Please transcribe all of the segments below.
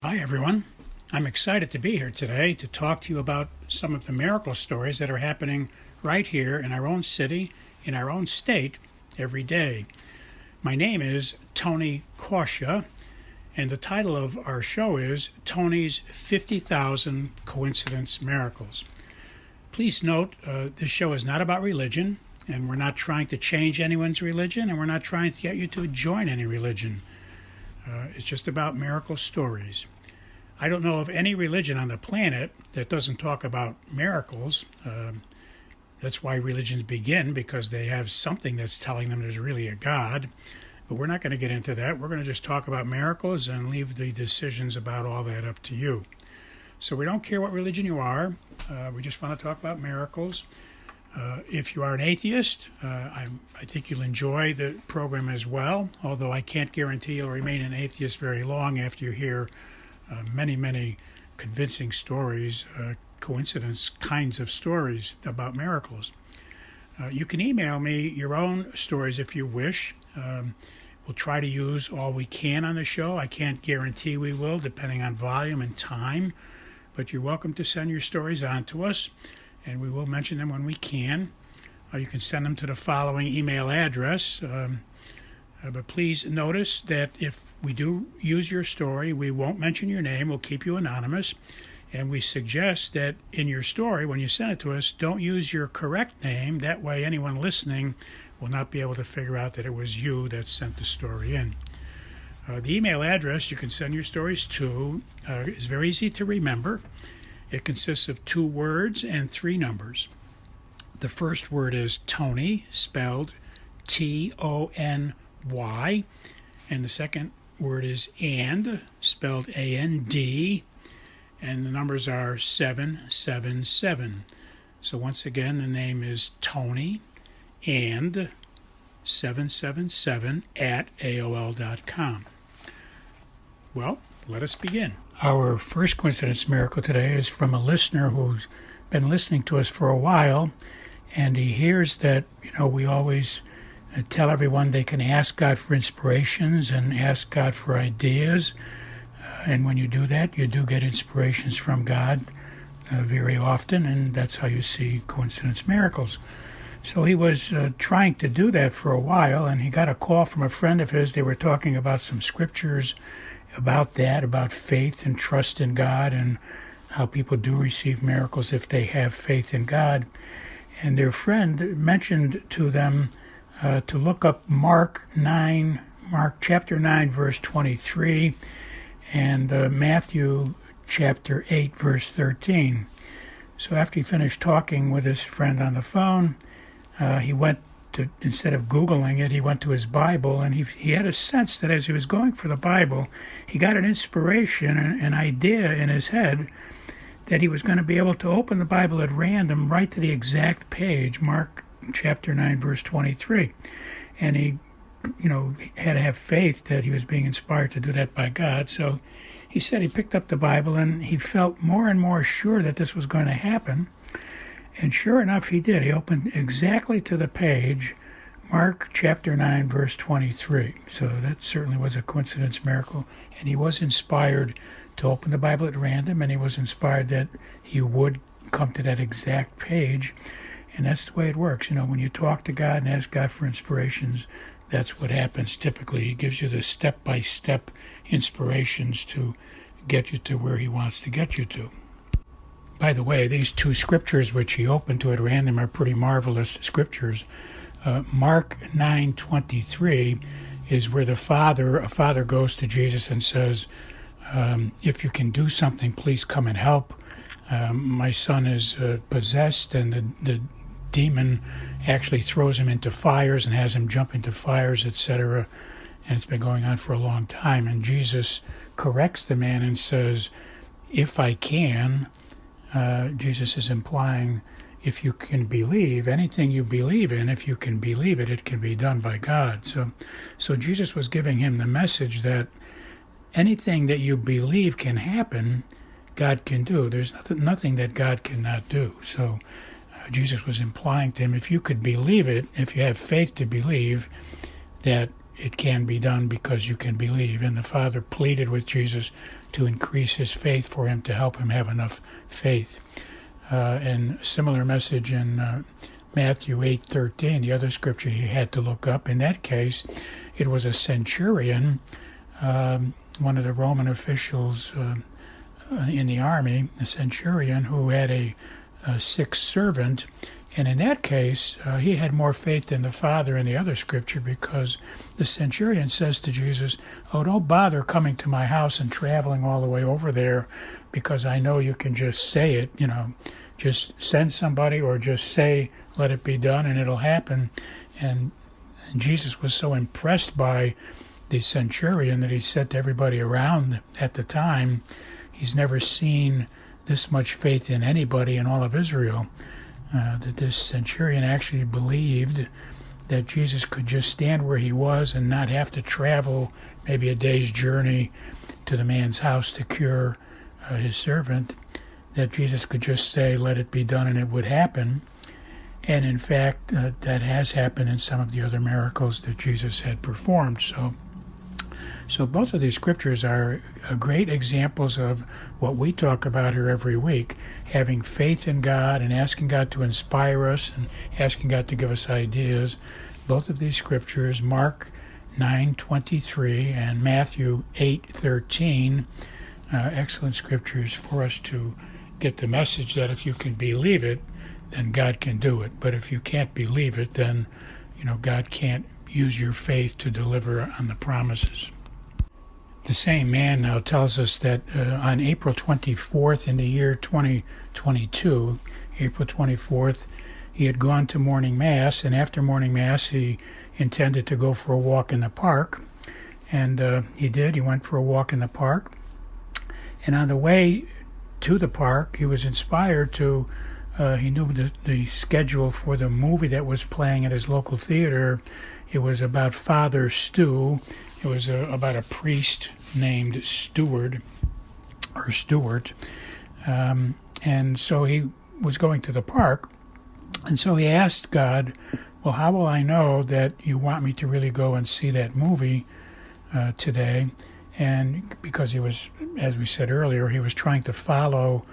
Hi, everyone. I'm excited to be here today to talk to you about some of the miracle stories that are happening right here in our own city, in our own state, every day. My name is Tony Kausha, and the title of our show is Tony's 50,000 Coincidence Miracles. Please note, this show is not about religion, and we're not trying to change anyone's religion, and we're not trying to get you to join any religion. It's just about miracle stories. I don't know of any religion on the planet that doesn't talk about miracles. That's why religions begin, because they have something that's telling them there's really a God. But we're not going to get into that. We're going to just talk about miracles and leave the decisions about all that up to you. So we don't care what religion you are. We just want to talk about miracles. If you are an atheist, I think you'll enjoy the program as well, although I can't guarantee you'll remain an atheist very long after you hear many convincing stories, coincidence kinds of stories about miracles. You can email me your own stories if you wish. We'll try to use all we can on the show. I can't guarantee we will, depending on volume and time, but you're welcome to send your stories on to us, and we will mention them when we can. You can send them to the following email address. But please notice that if we do use your story, we won't mention your name. We'll keep you anonymous. And we suggest that in your story, when you send it to us, don't use your correct name. That way anyone listening will not be able to figure out that it was you that sent the story in. The email address you can send your stories to is very easy to remember. It consists of 2 words and 3 numbers. The first word is Tony, spelled Tony, and the second word is and, spelled A-N-D, and the numbers are 777. So once again, the name is Tony and 777 at AOL.com. Well, let us begin. Our first coincidence miracle today is from a listener who's been listening to us for a while, and he hears that, we always tell everyone they can ask God for inspirations and ask God for ideas. And when you do that, you do get inspirations from God very often, and that's how you see coincidence miracles. So he was trying to do that for a while, and he got a call from a friend of his. They were talking about some scriptures about that, about faith and trust in God, and how people do receive miracles if they have faith in God. And their friend mentioned to them to look up Mark chapter 9, verse 23, and Matthew chapter 8, verse 13. So after he finished talking with his friend on the phone, he went to, instead of Googling it, he went to his Bible, and he had a sense that as he was going for the Bible, he got an inspiration, an idea in his head that he was going to be able to open the Bible at random right to the exact page, Mark chapter 9, verse 23. And he, had to have faith that he was being inspired to do that by God. So he said he picked up the Bible and he felt more and more sure that this was going to happen. And sure enough, he did. He opened exactly to the page, Mark chapter 9, verse 23. So that certainly was a coincidence miracle. And he was inspired to open the Bible at random, and he was inspired that he would come to that exact page. And that's the way it works. When you talk to God and ask God for inspirations, that's what happens typically. He gives you the step-by-step inspirations to get you to where he wants to get you to. By the way, these 2 scriptures which he opened to at random are pretty marvelous scriptures. Mark 9:23 is where a father goes to Jesus and says, if you can do something, please come and help. My son is possessed, and the demon actually throws him into fires and has him jump into fires, etc. And it's been going on for a long time. And Jesus corrects the man and says, if I can, Jesus is implying, if you can believe, anything you believe in, if you can believe it, it can be done by God. So Jesus was giving him the message that anything that you believe can happen, God can do. There's nothing that God cannot do. So Jesus was implying to him, if you could believe it, if you have faith to believe that it can be done because you can believe. And the father pleaded with Jesus to increase his faith for him, to help him have enough faith. And similar message in Matthew 8:13, the other scripture he had to look up. In that case, it was a centurion, one of the Roman officials in the army, a centurion who had a sick servant. And in that case, he had more faith than the father in the other scripture, because the centurion says to Jesus, "Oh, don't bother coming to my house and traveling all the way over there, because I know you can just say it, just send somebody or just say, let it be done, and it'll happen." And Jesus was so impressed by the centurion that he said to everybody around at the time, he's never seen this much faith in anybody in all of Israel. That this centurion actually believed that Jesus could just stand where he was and not have to travel maybe a day's journey to the man's house to cure his servant, that Jesus could just say, let it be done, and it would happen. And in fact, that has happened in some of the other miracles that Jesus had performed. So both of these scriptures are great examples of what we talk about here every week, having faith in God and asking God to inspire us and asking God to give us ideas. Both of these scriptures, Mark 9:23 and Matthew 8:13, excellent scriptures for us to get the message that if you can believe it, then God can do it. But if you can't believe it, then God can't use your faith to deliver on the promises. The same man now tells us that on April 24th in the year 2022, April 24th, he had gone to morning mass, and after morning mass he intended to go for a walk in the park. And he did. He went for a walk in the park. And on the way to the park, he was inspired to, he knew the schedule for the movie that was playing at his local theater. It was about Father Stu. It was about a priest named Stewart. And so he was going to the park. And so he asked God, well, how will I know that you want me to really go and see that movie today? And because he was, as we said earlier, he was trying to follow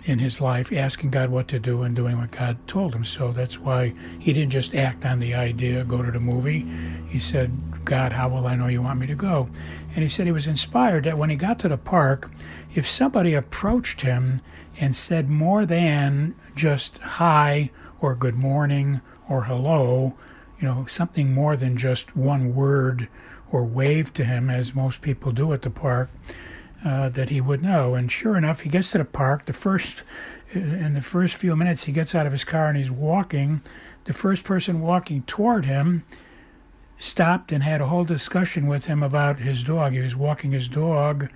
in his life, asking God what to do and doing what God told him. So that's why he didn't just act on the idea, go to the movie. He said, God, how will I know you want me to go? And he said he was inspired that when he got to the park, if somebody approached him and said more than just hi or good morning or hello, something more than just one word or wave to him, as most people do at the park, that he would know. And sure enough, he gets to the park. In the first few minutes, he gets out of his car and he's walking. The first person walking toward him stopped and had a whole discussion with him about his dog. He was walking his dog,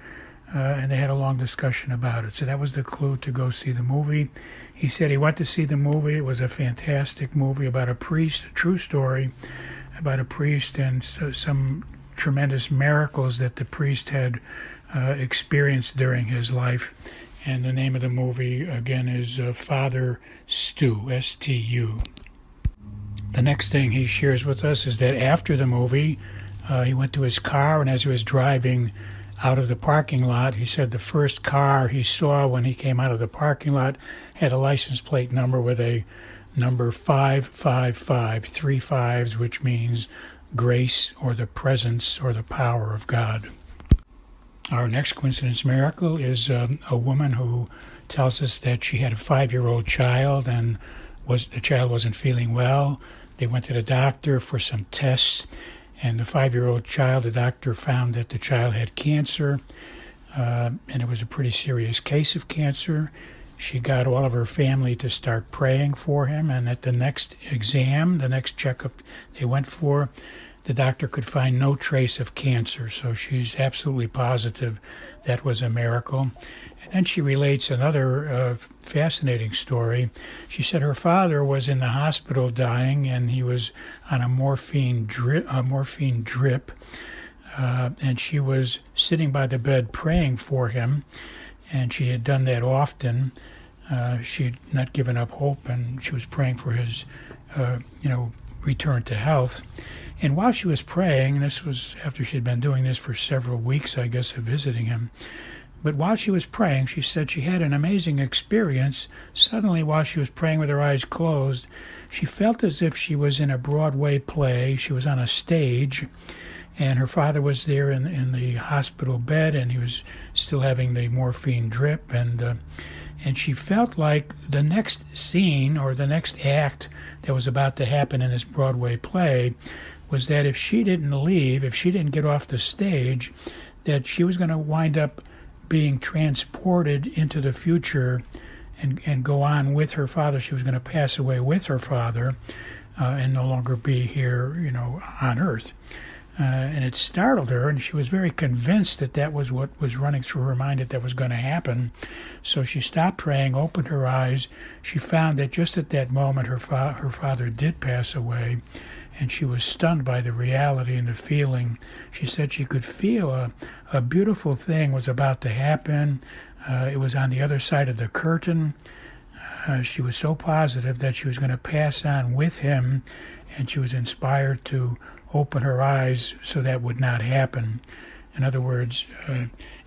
and they had a long discussion about it. So that was the clue to go see the movie. He said he went to see the movie. It was a fantastic movie about a priest, a true story about a priest and some tremendous miracles that the priest had experienced during his life. And the name of the movie, again, is Father Stu, S-T-U. The next thing he shares with us is that after the movie, he went to his car, and as he was driving out of the parking lot, he said the first car he saw when he came out of the parking lot had a license plate number with a number 555, 3 5s, which means grace or the presence or the power of God. Our next coincidence miracle is a woman who tells us that she had a 5-year-old child, and the child wasn't feeling well. They went to the doctor for some tests, and the 5-year-old child, the doctor found that the child had cancer, and it was a pretty serious case of cancer. She got all of her family to start praying for him, and at the next exam, the next checkup they went for, the doctor could find no trace of cancer, so she's absolutely positive that was a miracle. And then she relates another fascinating story. She said her father was in the hospital dying, and he was on a morphine drip, and she was sitting by the bed praying for him, and she had done that often. She had not given up hope, and she was praying for his, return to health. And while she was praying, and this was after she'd been doing this for several weeks, I guess, of visiting him, but while she was praying, she said she had an amazing experience. Suddenly, while she was praying with her eyes closed, she felt as if she was in a Broadway play. She was on a stage, and her father was there in the hospital bed, and he was still having the morphine drip, and she felt like the next scene or the next act that was about to happen in this Broadway play was that if she didn't leave, if she didn't get off the stage, that she was going to wind up being transported into the future and go on with her father. She was going to pass away with her father and no longer be here, on earth. And it startled her, and she was very convinced that that was what was running through her mind, that was going to happen. So she stopped praying, opened her eyes. She found that just at that moment her father did pass away, and she was stunned by the reality and the feeling. She said she could feel a beautiful thing was about to happen. It was on the other side of the curtain. She was so positive that she was going to pass on with him, and she was inspired to open her eyes so that would not happen. In other words,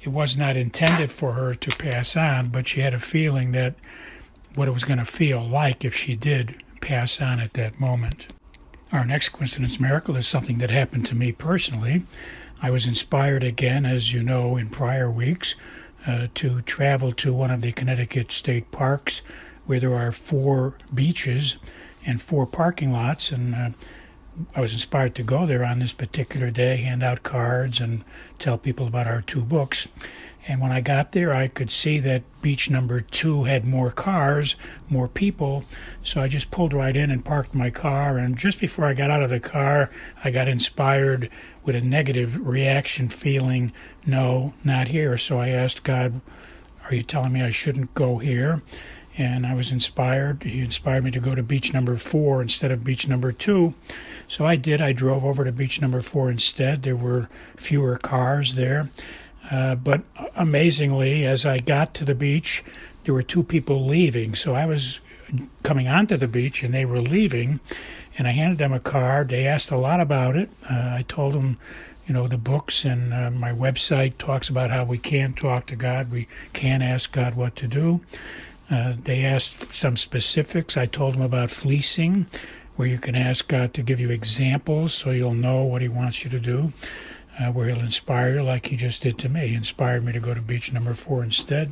it was not intended for her to pass on, but she had a feeling that what it was going to feel like if she did pass on at that moment. Our next coincidence miracle is something that happened to me personally. I was inspired again, as you know, in prior weeks, to travel to one of the Connecticut state parks where there are 4 beaches and 4 parking lots, and I was inspired to go there on this particular day, hand out cards and tell people about our 2 books. And when I got there, I could see that beach number 2 had more cars, more people. So I just pulled right in and parked my car. And just before I got out of the car, I got inspired with a negative reaction feeling, no, not here. So I asked God, are you telling me I shouldn't go here? And I was inspired. He inspired me to go to beach number 4 instead of beach number 2. So I did. I drove over to beach number 4 instead. There were fewer cars there. But amazingly, as I got to the beach, there were 2 people leaving. So I was coming onto the beach, and they were leaving. And I handed them a card. They asked a lot about it. I told them, the books and my website talks about how we can talk to God. We can ask God what to do. They asked some specifics. I told them about fleecing, where you can ask God to give you examples so you'll know what he wants you to do, where he'll inspire you like he just did to me. He inspired me to go to beach number 4 instead.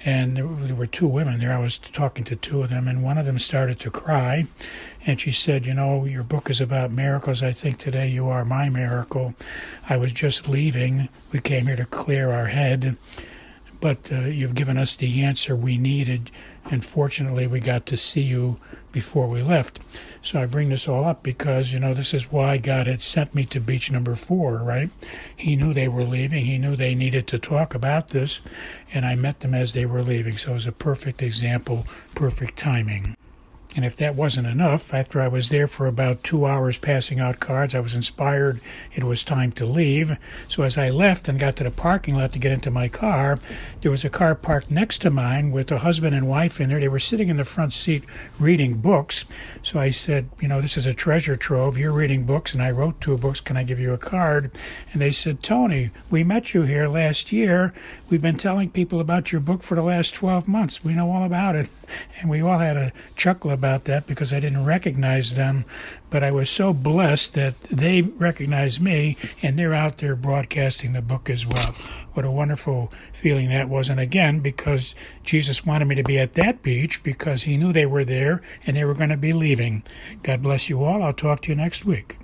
And there were 2 women there. I was talking to 2 of them, and one of them started to cry. And she said, your book is about miracles. I think today you are my miracle. I was just leaving. We came here to clear our head. But you've given us the answer we needed, and fortunately we got to see you before we left. So I bring this all up because, this is why God had sent me to beach number 4, right? He knew they were leaving. He knew they needed to talk about this, and I met them as they were leaving. So it was a perfect example, perfect timing. And if that wasn't enough, after I was there for about 2 hours passing out cards, I was inspired it was time to leave. So as I left and got to the parking lot to get into my car, there was a car parked next to mine with a husband and wife in there. They were sitting in the front seat reading books. So I said, this is a treasure trove. You're reading books, and I wrote 2 books. Can I give you a card? And they said, Tony, we met you here last year. We've been telling people about your book for the last 12 months. We know all about it. And we all had a chuckle about that because I didn't recognize them. But I was so blessed that they recognized me, and they're out there broadcasting the book as well. What a wonderful feeling that was. And again, because Jesus wanted me to be at that beach because he knew they were there and they were going to be leaving. God bless you all. I'll talk to you next week.